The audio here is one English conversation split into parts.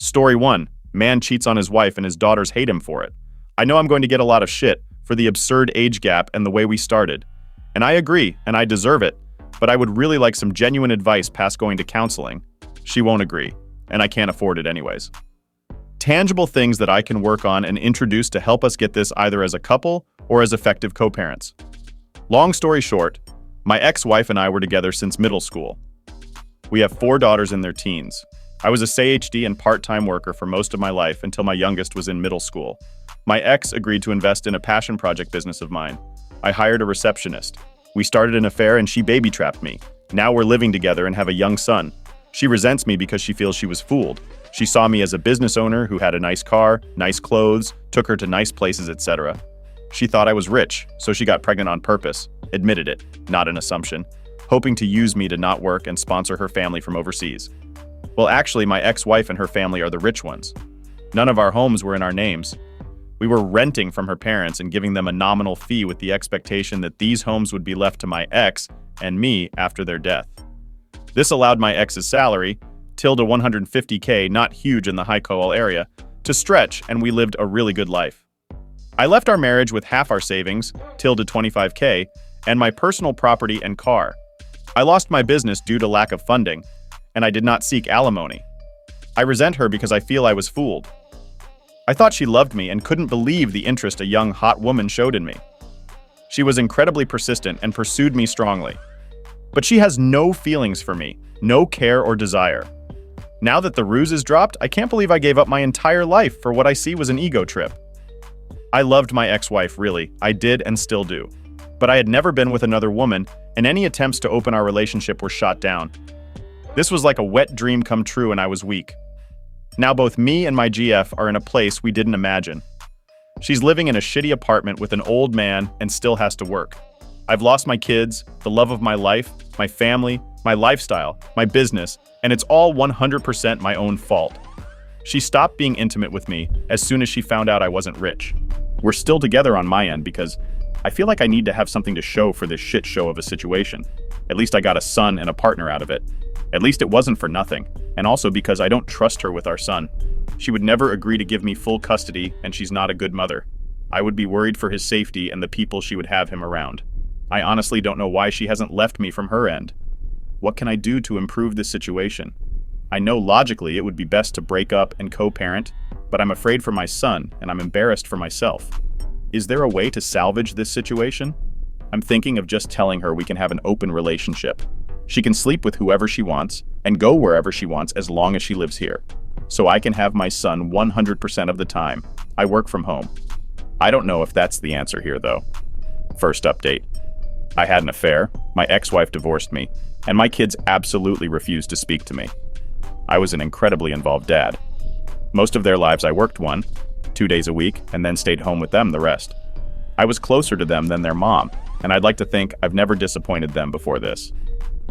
Story 1. Man cheats on his wife and his daughters hate him for it. I know I'm going to get a lot of shit for the absurd age gap and the way we started. And I agree, and I deserve it, but I would really like some genuine advice past going to counseling. She won't agree, and I can't afford it anyways. Tangible things that I can work on and introduce to help us get this either as a couple or as effective co-parents. Long story short, my ex-wife and I were together since middle school. We have 4 daughters in their teens. I was a CHD and part-time worker for most of my life until my youngest was in middle school. My ex agreed to invest in a passion project business of mine. I hired a receptionist. We started an affair and she baby-trapped me. Now we're living together and have a young son. She resents me because she feels she was fooled. She saw me as a business owner who had a nice car, nice clothes, took her to nice places, etc. She thought I was rich, so she got pregnant on purpose. Admitted it, not an assumption, hoping to use me to not work and sponsor her family from overseas. Well, actually, my ex-wife and her family are the rich ones. None of our homes were in our names. We were renting from her parents and giving them a nominal fee with the expectation that these homes would be left to my ex and me after their death. This allowed my ex's salary, tilde $150K, not huge in the high coal area, to stretch, and we lived a really good life. I left our marriage with half our savings, tilde $25K, and my personal property and car. I lost my business due to lack of funding, and I did not seek alimony. I resent her because I feel I was fooled. I thought she loved me and couldn't believe the interest a young, hot woman showed in me. She was incredibly persistent and pursued me strongly. But she has no feelings for me, no care or desire. Now that the ruse is dropped, I can't believe I gave up my entire life for what I see was an ego trip. I loved my ex-wife, really. I did and still do. But I had never been with another woman, and any attempts to open our relationship were shot down. This was like a wet dream come true, and I was weak. Now both me and my GF are in a place we didn't imagine. She's living in a shitty apartment with an old man and still has to work. I've lost my kids, the love of my life, my family, my lifestyle, my business, and it's all 100% my own fault. She stopped being intimate with me as soon as she found out I wasn't rich. We're still together on my end because I feel like I need to have something to show for this shit show of a situation. At least I got a son and a partner out of it. At least it wasn't for nothing. And also because I don't trust her with our son. She would never agree to give me full custody, and she's not a good mother. I would be worried for his safety and the people she would have him around. I honestly don't know why she hasn't left me from her end. What can I do to improve this situation? I know logically it would be best to break up and co-parent, but I'm afraid for my son, and I'm embarrassed for myself. Is there a way to salvage this situation? I'm thinking of just telling her we can have an open relationship. She can sleep with whoever she wants and go wherever she wants as long as she lives here. So I can have my son 100% of the time. I work from home. I don't know if that's the answer here, though. First update. I had an affair, my ex-wife divorced me, and my kids absolutely refused to speak to me. I was an incredibly involved dad. Most of their lives I worked 2 days a week, and then stayed home with them the rest. I was closer to them than their mom, and I'd like to think I've never disappointed them before this.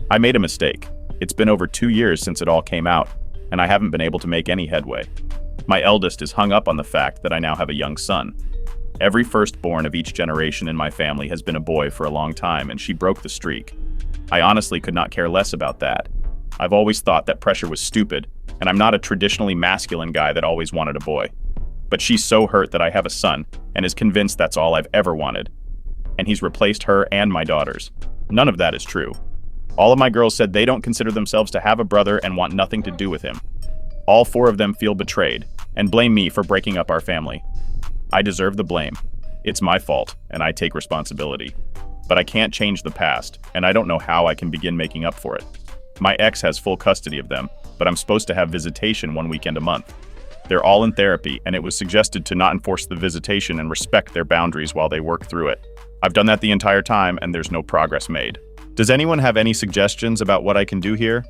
I made a mistake. It's been over 2 years since it all came out, and I haven't been able to make any headway. My eldest is hung up on the fact that I now have a young son. Every firstborn of each generation in my family has been a boy for a long time, and she broke the streak. I honestly could not care less about that. I've always thought that pressure was stupid, and I'm not a traditionally masculine guy that always wanted a boy. But she's so hurt that I have a son, and is convinced that's all I've ever wanted. And he's replaced her and my daughters. None of that is true. All of my girls said they don't consider themselves to have a brother and want nothing to do with him. All 4 of them feel betrayed, and blame me for breaking up our family. I deserve the blame. It's my fault, and I take responsibility. But I can't change the past, and I don't know how I can begin making up for it. My ex has full custody of them, but I'm supposed to have visitation 1 weekend a month. They're all in therapy, and it was suggested to not enforce the visitation and respect their boundaries while they work through it. I've done that the entire time, and there's no progress made. Does anyone have any suggestions about what I can do here?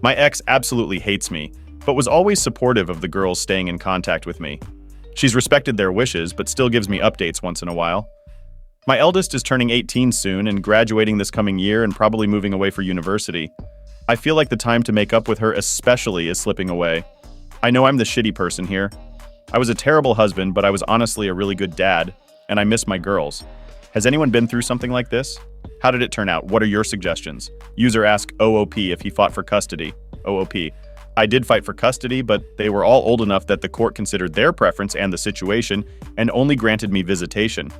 My ex absolutely hates me, but was always supportive of the girls staying in contact with me. She's respected their wishes, but still gives me updates once in a while. My eldest is turning 18 soon and graduating this coming year and probably moving away for university. I feel like the time to make up with her especially is slipping away. I know I'm the shitty person here. I was a terrible husband, but I was honestly a really good dad, and I miss my girls. Has anyone been through something like this? How did it turn out? What are your suggestions? User ask OOP if he fought for custody. OOP. I did fight for custody, but they were all old enough that the court considered their preference and the situation and only granted me visitation.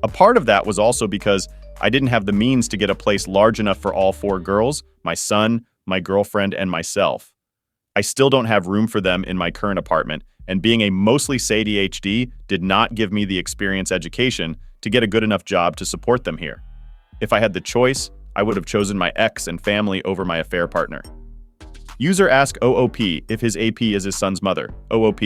A part of that was also because I didn't have the means to get a place large enough for all 4 girls, my son, my girlfriend, and myself. I still don't have room for them in my current apartment, and being a mostly ADHD did not give me the experience education to get a good enough job to support them here. If I had the choice, I would have chosen my ex and family over my affair partner. User ask OOP if his AP is his son's mother. OOP,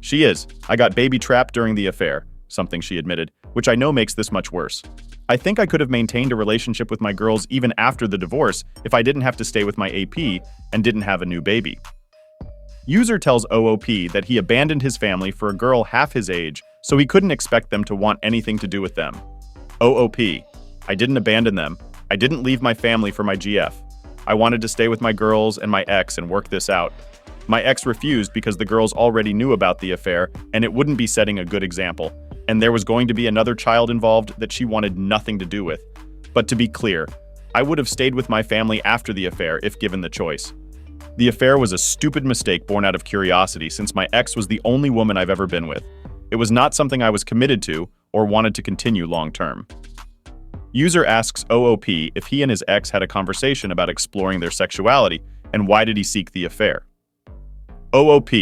she is. I got baby trapped during the affair, something she admitted, which I know makes this much worse. I think I could have maintained a relationship with my girls even after the divorce if I didn't have to stay with my AP and didn't have a new baby. User tells OOP that he abandoned his family for a girl half his age, so he couldn't expect them to want anything to do with them. OOP, I didn't abandon them. I didn't leave my family for my GF. I wanted to stay with my girls and my ex and work this out. My ex refused because the girls already knew about the affair and it wouldn't be setting a good example, and there was going to be another child involved that she wanted nothing to do with. But to be clear, I would have stayed with my family after the affair if given the choice. The affair was a stupid mistake born out of curiosity since my ex was the only woman I've ever been with. It was not something I was committed to or wanted to continue long term. User asks OOP if he and his ex had a conversation about exploring their sexuality and why did he seek the affair. OOP,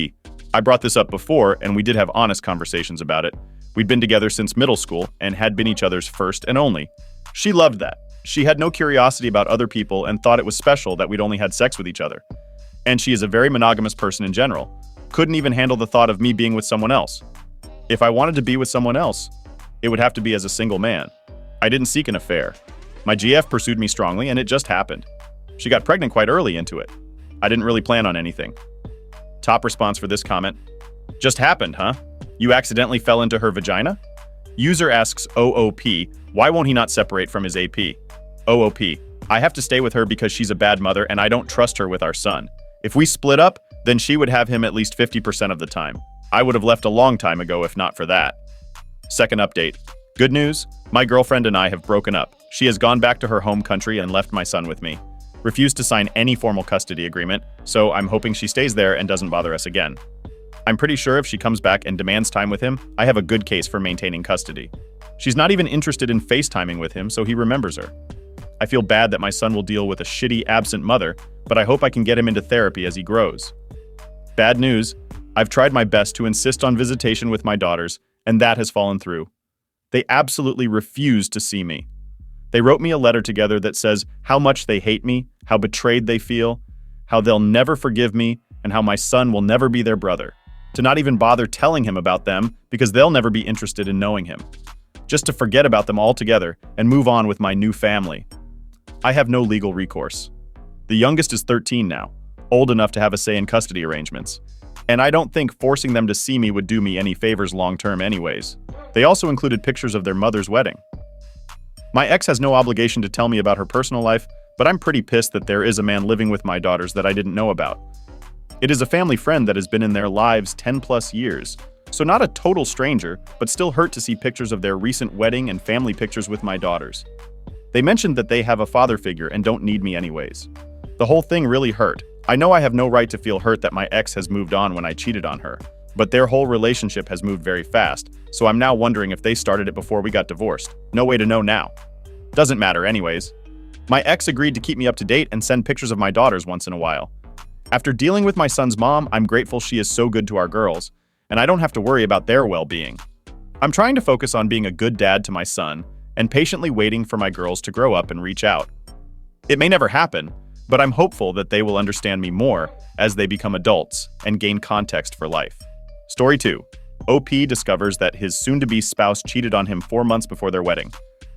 I brought this up before and we did have honest conversations about it. We'd been together since middle school and had been each other's first and only. She loved that. She had no curiosity about other people and thought it was special that we'd only had sex with each other. And she is a very monogamous person in general. Couldn't even handle the thought of me being with someone else. If I wanted to be with someone else, it would have to be as a single man. I didn't seek an affair. My GF pursued me strongly and it just happened. She got pregnant quite early into it. I didn't really plan on anything. Top response for this comment: just happened, huh? You accidentally fell into her vagina? User asks OOP, why won't he not separate from his AP? OOP, I have to stay with her because she's a bad mother and I don't trust her with our son. If we split up, then she would have him at least 50% of the time. I would have left a long time ago if not for that. Second update. Good news, my girlfriend and I have broken up. She has gone back to her home country and left my son with me. Refused to sign any formal custody agreement, so I'm hoping she stays there and doesn't bother us again. I'm pretty sure if she comes back and demands time with him, I have a good case for maintaining custody. She's not even interested in FaceTiming with him, so he remembers her. I feel bad that my son will deal with a shitty, absent mother, but I hope I can get him into therapy as he grows. Bad news, I've tried my best to insist on visitation with my daughters, and that has fallen through. They absolutely refuse to see me. They wrote me a letter together that says how much they hate me, how betrayed they feel, how they'll never forgive me, and how my son will never be their brother. To not even bother telling him about them because they'll never be interested in knowing him. Just to forget about them altogether and move on with my new family. I have no legal recourse. The youngest is 13 now, old enough to have a say in custody arrangements. And I don't think forcing them to see me would do me any favors long term anyways. They also included pictures of their mother's wedding. My ex has no obligation to tell me about her personal life, but I'm pretty pissed that there is a man living with my daughters that I didn't know about. It is a family friend that has been in their lives 10+ years, so not a total stranger, but still hurt to see pictures of their recent wedding and family pictures with my daughters. They mentioned that they have a father figure and don't need me anyways. The whole thing really hurt. I know I have no right to feel hurt that my ex has moved on when I cheated on her, but their whole relationship has moved very fast, so I'm now wondering if they started it before we got divorced. No way to know now. Doesn't matter anyways. My ex agreed to keep me up to date and send pictures of my daughters once in a while. After dealing with my son's mom, I'm grateful she is so good to our girls, and I don't have to worry about their well-being. I'm trying to focus on being a good dad to my son and patiently waiting for my girls to grow up and reach out. It may never happen, but I'm hopeful that they will understand me more as they become adults and gain context for life. Story 2. OP discovers that his soon-to-be spouse cheated on him 4 months before their wedding.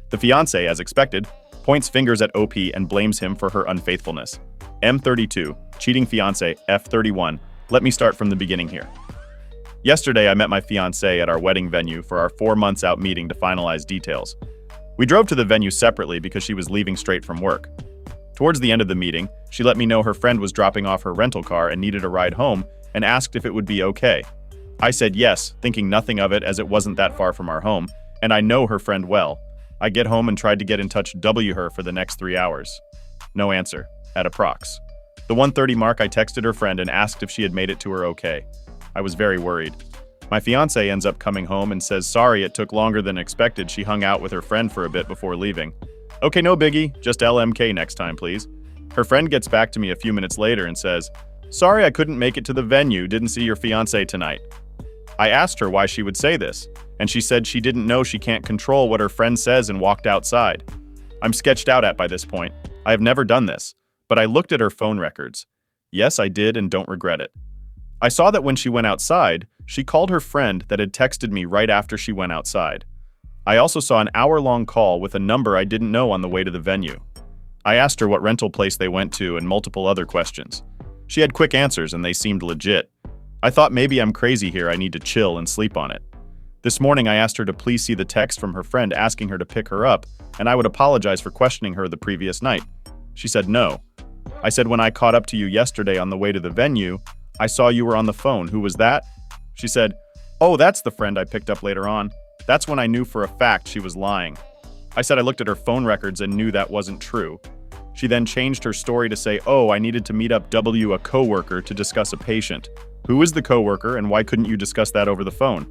The fiancé, as expected, points fingers at OP and blames him for her unfaithfulness. M32, cheating fiancé, F31. Let me start from the beginning here. Yesterday, I met my fiancé at our wedding venue for our 4 months out meeting to finalize details. We drove to the venue separately because she was leaving straight from work. Towards the end of the meeting, she let me know her friend was dropping off her rental car and needed a ride home and asked if it would be okay. I said yes, thinking nothing of it as it wasn't that far from our home, and I know her friend well. I get home and tried to get in touch W her for the next 3 hours. No answer, at approx. The 1:30 mark, I texted her friend and asked if she had made it to her okay. I was very worried. My fiance ends up coming home and says sorry it took longer than expected. She hung out with her friend for a bit before leaving. Okay, no biggie, just LMK next time, please. Her friend gets back to me a few minutes later and says, sorry I couldn't make it to the venue, didn't see your fiance tonight. I asked her why she would say this, and she said she didn't know she can't control what her friend says and walked outside. I'm sketched out at by this point. I have never done this, but I looked at her phone records. Yes, I did and don't regret it. I saw that when she went outside, she called her friend that had texted me right after she went outside. I also saw an hour-long call with a number I didn't know on the way to the venue. I asked her what rental place they went to and multiple other questions. She had quick answers and they seemed legit. I thought maybe I'm crazy here, I need to chill and sleep on it. This morning I asked her to please see the text from her friend asking her to pick her up, and I would apologize for questioning her the previous night. She said no. I said when I caught up to you yesterday on the way to the venue, I saw you were on the phone. Who was that? She said, oh, that's the friend I picked up later on. That's when I knew for a fact she was lying. I said I looked at her phone records and knew that wasn't true. She then changed her story to say, oh, I needed to meet up a coworker to discuss a patient. Who is the coworker and why couldn't you discuss that over the phone?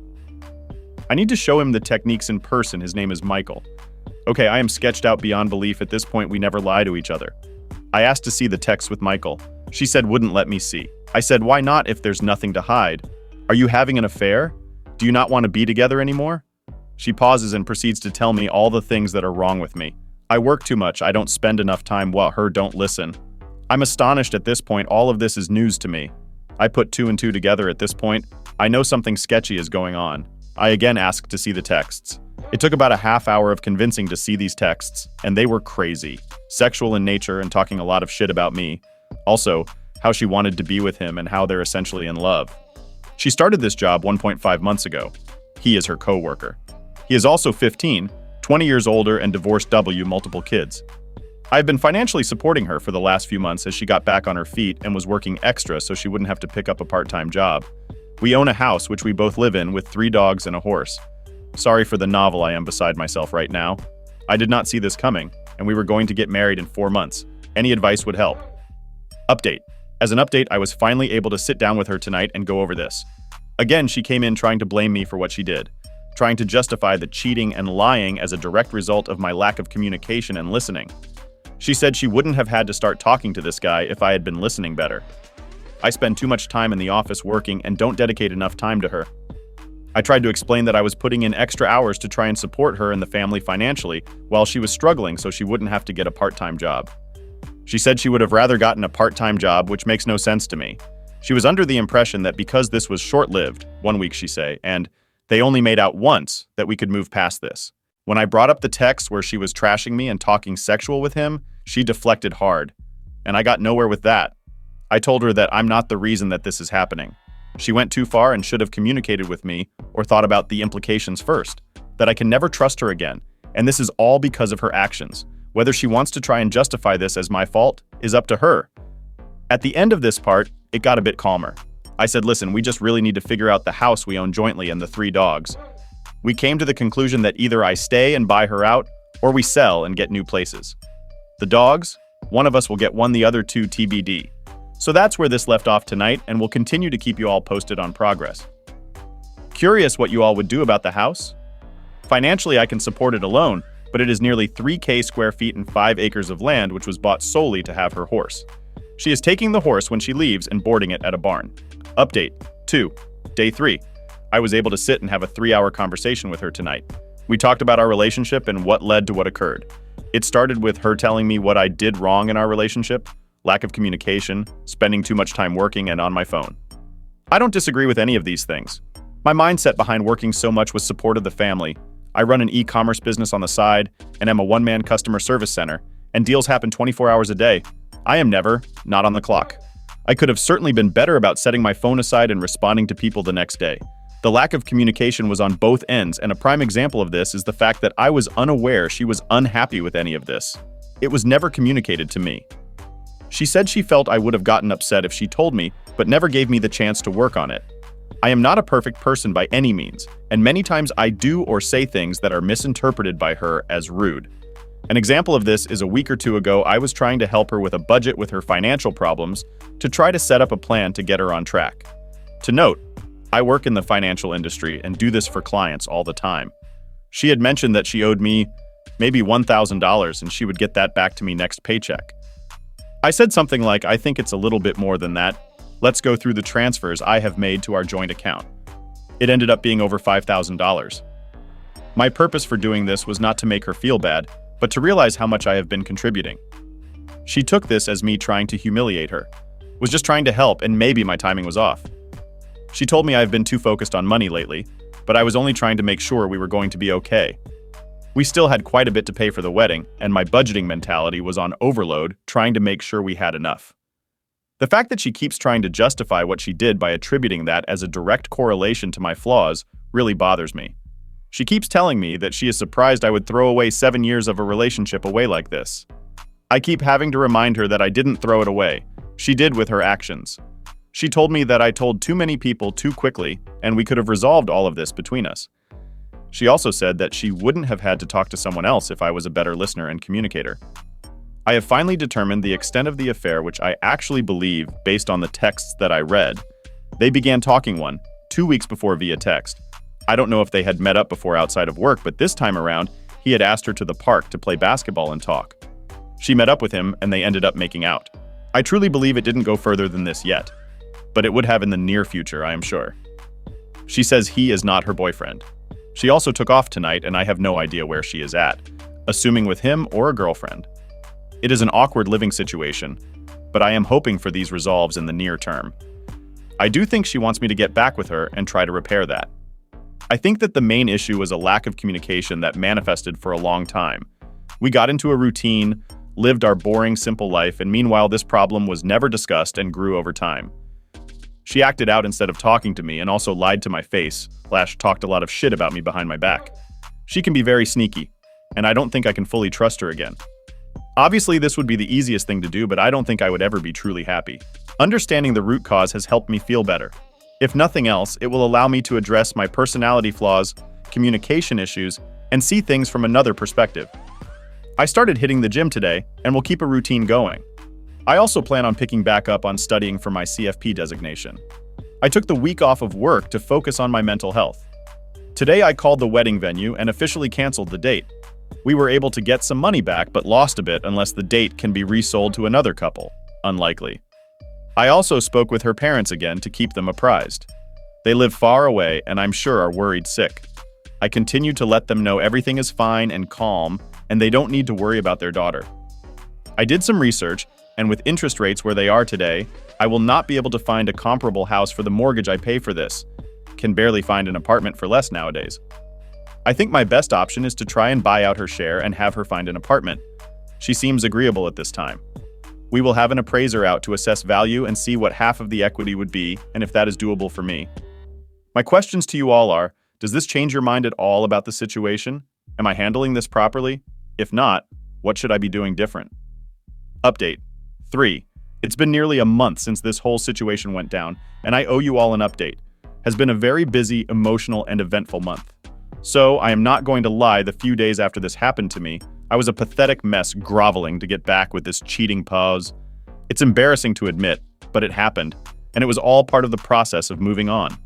I need to show him the techniques in person. His name is Michael. Okay, I am sketched out beyond belief. At this point, we never lie to each other. I asked to see the text with Michael. She said wouldn't let me see. I said, why not if there's nothing to hide? Are you having an affair? Do you not want to be together anymore? She pauses and proceeds to tell me all the things that are wrong with me. I work too much. I don't spend enough time while her don't listen. I'm astonished at this point. All of this is news to me. I put two and two together at this point. I know something sketchy is going on. I again asked to see the texts. It took about a half hour of convincing to see these texts, and they were crazy. Sexual in nature and talking a lot of shit about me. Also, how she wanted to be with him and how they're essentially in love. She started this job 1.5 months ago. He is her coworker. He is also 15, 20 years older and divorced multiple kids. I've been financially supporting her for the last few months as she got back on her feet and was working extra so she wouldn't have to pick up a part-time job. We own a house which we both live in with 3 dogs and a horse. Sorry for the novel, I am beside myself right now. I did not see this coming, and we were going to get married in 4 months. Any advice would help. Update. As an update, I was finally able to sit down with her tonight and go over this. Again, she came in trying to blame me for what she did, trying to justify the cheating and lying as a direct result of my lack of communication and listening. She said she wouldn't have had to start talking to this guy if I had been listening better. I spend too much time in the office working and don't dedicate enough time to her. I tried to explain that I was putting in extra hours to try and support her and the family financially while she was struggling so she wouldn't have to get a part-time job. She said she would have rather gotten a part-time job, which makes no sense to me. She was under the impression that because this was short-lived, 1 week she say, and they only made out once, that we could move past this. When I brought up the text where she was trashing me and talking sexual with him, she deflected hard. And I got nowhere with that. I told her that I'm not the reason that this is happening. She went too far and should have communicated with me or thought about the implications first, that I can never trust her again, and this is all because of her actions. Whether she wants to try and justify this as my fault is up to her. At the end of this part, it got a bit calmer. I said, listen, we just really need to figure out the house we own jointly and the 3 dogs. We came to the conclusion that either I stay and buy her out, or we sell and get new places. The dogs, one of us will get one, the other 2 TBD. So that's where this left off tonight, and we'll continue to keep you all posted on progress. Curious what you all would do about the house? Financially, I can support it alone, but it is nearly 3K square feet and 5 acres of land which was bought solely to have her horse. She is taking the horse when she leaves and boarding it at a barn. Update 2. Day 3. I was able to sit and have a 3-hour conversation with her tonight. We talked about our relationship and what led to what occurred. It started with her telling me what I did wrong in our relationship, lack of communication, spending too much time working and on my phone. I don't disagree with any of these things. My mindset behind working so much was support of the family. I run an e-commerce business on the side and am a one-man customer service center, and deals happen 24 hours a day. I am never, not on the clock. I could have certainly been better about setting my phone aside and responding to people the next day. The lack of communication was on both ends, and a prime example of this is the fact that I was unaware she was unhappy with any of this. It was never communicated to me. She said she felt I would have gotten upset if she told me, but never gave me the chance to work on it. I am not a perfect person by any means, and many times I do or say things that are misinterpreted by her as rude. An example of this is a week or two ago, I was trying to help her with a budget with her financial problems to try to set up a plan to get her on track. To note, I work in the financial industry and do this for clients all the time. She had mentioned that she owed me maybe $1,000 and she would get that back to me next paycheck. I said something like, I think it's a little bit more than that. Let's go through the transfers I have made to our joint account. It ended up being over $5,000. My purpose for doing this was not to make her feel bad, but to realize how much I have been contributing. She took this as me trying to humiliate her, was just trying to help, and maybe my timing was off. She told me I've been too focused on money lately, but I was only trying to make sure we were going to be okay. We still had quite a bit to pay for the wedding, and my budgeting mentality was on overload, trying to make sure we had enough. The fact that she keeps trying to justify what she did by attributing that as a direct correlation to my flaws really bothers me. She keeps telling me that she is surprised I would throw away 7 years of a relationship away like this. I keep having to remind her that I didn't throw it away. She did with her actions. She told me that I told too many people too quickly, and we could have resolved all of this between us. She also said that she wouldn't have had to talk to someone else if I was a better listener and communicator. I have finally determined the extent of the affair, which I actually believe based on the texts that I read. They began talking 2 weeks before via text. I don't know if they had met up before outside of work, but this time around, he had asked her to the park to play basketball and talk. She met up with him and they ended up making out. I truly believe it didn't go further than this yet, but it would have in the near future, I am sure. She says he is not her boyfriend. She also took off tonight and I have no idea where she is at, assuming with him or a girlfriend. It is an awkward living situation, but I am hoping for these resolves in the near term. I do think she wants me to get back with her and try to repair that. I think that the main issue was a lack of communication that manifested for a long time. We got into a routine, lived our boring, simple life, and meanwhile this problem was never discussed and grew over time. She acted out instead of talking to me and also lied to my face, / talked a lot of shit about me behind my back. She can be very sneaky, and I don't think I can fully trust her again. Obviously, this would be the easiest thing to do, but I don't think I would ever be truly happy. Understanding the root cause has helped me feel better. If nothing else, it will allow me to address my personality flaws, communication issues, and see things from another perspective. I started hitting the gym today and will keep a routine going. I also plan on picking back up on studying for my CFP designation. I took the week off of work to focus on my mental health. Today I called the wedding venue and officially canceled the date. We were able to get some money back but lost a bit unless the date can be resold to another couple. Unlikely. I also spoke with her parents again to keep them apprised. They live far away and I'm sure are worried sick. I continue to let them know everything is fine and calm and they don't need to worry about their daughter. I did some research, and with interest rates where they are today, I will not be able to find a comparable house for the mortgage I pay for this. Can barely find an apartment for less nowadays. I think my best option is to try and buy out her share and have her find an apartment. She seems agreeable at this time. We will have an appraiser out to assess value and see what half of the equity would be and if that is doable for me. My questions to you all are, does this change your mind at all about the situation? Am I handling this properly? If not, what should I be doing different? Update 3. It's been nearly a month since this whole situation went down, and I owe you all an update. Has been a very busy, emotional, and eventful month. So, I am not going to lie, the few days after this happened to me, I was a pathetic mess groveling to get back with this cheating pause. It's embarrassing to admit, but it happened, and it was all part of the process of moving on.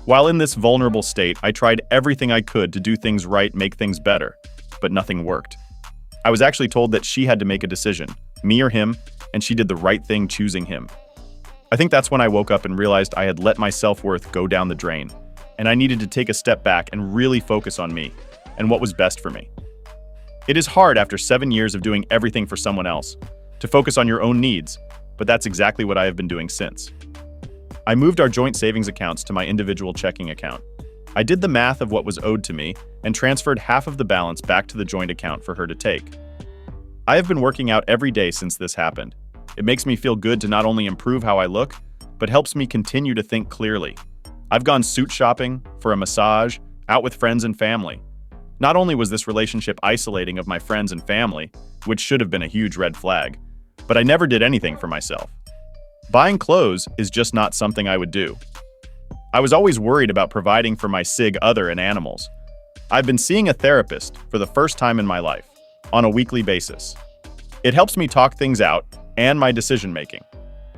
While in this vulnerable state, I tried everything I could to do things right, make things better, but nothing worked. I was actually told that she had to make a decision, me or him, and she did the right thing choosing him. I think that's when I woke up and realized I had let my self-worth go down the drain, and I needed to take a step back and really focus on me and what was best for me. It is hard after 7 years of doing everything for someone else to focus on your own needs, but that's exactly what I have been doing since. I moved our joint savings accounts to my individual checking account. I did the math of what was owed to me and transferred half of the balance back to the joint account for her to take. I have been working out every day since this happened. It makes me feel good to not only improve how I look, but helps me continue to think clearly. I've gone suit shopping, for a massage, out with friends and family. Not only was this relationship isolating of my friends and family, which should have been a huge red flag, but I never did anything for myself. Buying clothes is just not something I would do. I was always worried about providing for my sig other and animals. I've been seeing a therapist for the first time in my life. on a weekly basis. It helps me talk things out and my decision making.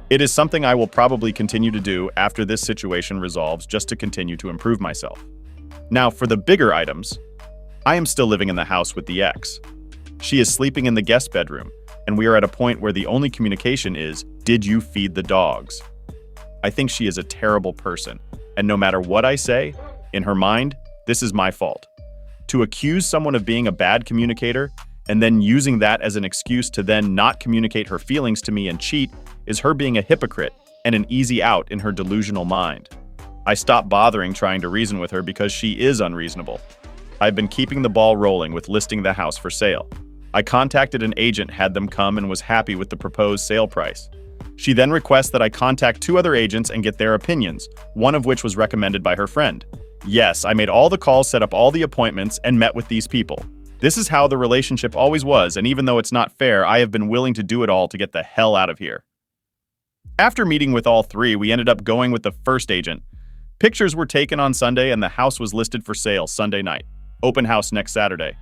It is something I will probably continue to do after this situation resolves just to continue to improve myself. Now, for the bigger items, I am still living in the house with the ex. She is sleeping in the guest bedroom, and we are at a point where the only communication is, "Did you feed the dogs?" I think she is a terrible person, and no matter what I say, in her mind, this is my fault. To accuse someone of being a bad communicator and then using that as an excuse to then not communicate her feelings to me and cheat is her being a hypocrite and an easy out in her delusional mind. I stopped bothering trying to reason with her because she is unreasonable. I've been keeping the ball rolling with listing the house for sale. I contacted an agent, had them come, and was happy with the proposed sale price. She then requests that I contact 2 other agents and get their opinions, one of which was recommended by her friend. Yes, I made all the calls, set up all the appointments, and met with these people. This is how the relationship always was, and even though it's not fair, I have been willing to do it all to get the hell out of here. After meeting with all 3, we ended up going with the first agent. Pictures were taken on Sunday and the house was listed for sale Sunday night. Open house next Saturday.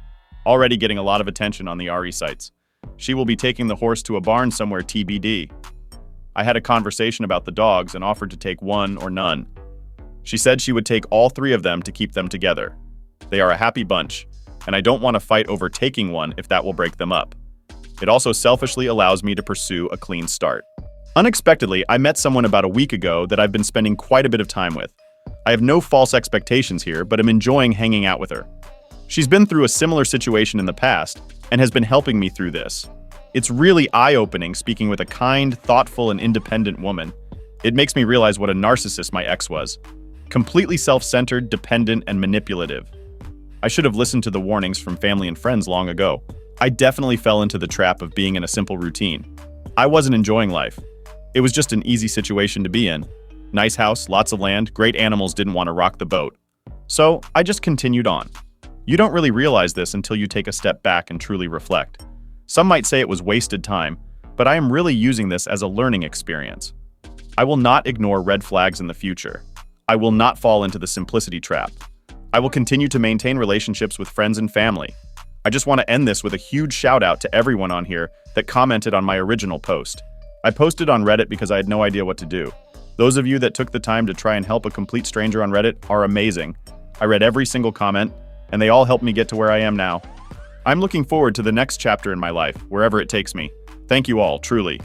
Already getting a lot of attention on the RE sites. She will be taking the horse to a barn somewhere TBD. I had a conversation about the dogs and offered to take 1 or none. She said she would take all 3 of them to keep them together. They are a happy bunch, and I don't want to fight over taking one if that will break them up. It also selfishly allows me to pursue a clean start. Unexpectedly, I met someone about a week ago that I've been spending quite a bit of time with. I have no false expectations here, but am enjoying hanging out with her. She's been through a similar situation in the past and has been helping me through this. It's really eye-opening speaking with a kind, thoughtful, and independent woman. It makes me realize what a narcissist my ex was. Completely self-centered, dependent, and manipulative. I should have listened to the warnings from family and friends long ago. I definitely fell into the trap of being in a simple routine. I wasn't enjoying life. It was just an easy situation to be in. Nice house, lots of land, great animals, didn't want to rock the boat. So I just continued on. You don't really realize this until you take a step back and truly reflect. Some might say it was wasted time, but I am really using this as a learning experience. I will not ignore red flags in the future. I will not fall into the simplicity trap. I will continue to maintain relationships with friends and family. I just want to end this with a huge shout out to everyone on here that commented on my original post. I posted on Reddit because I had no idea what to do. Those of you that took the time to try and help a complete stranger on Reddit are amazing. I read every single comment, and they all helped me get to where I am now. I'm looking forward to the next chapter in my life, wherever it takes me. Thank you all, truly.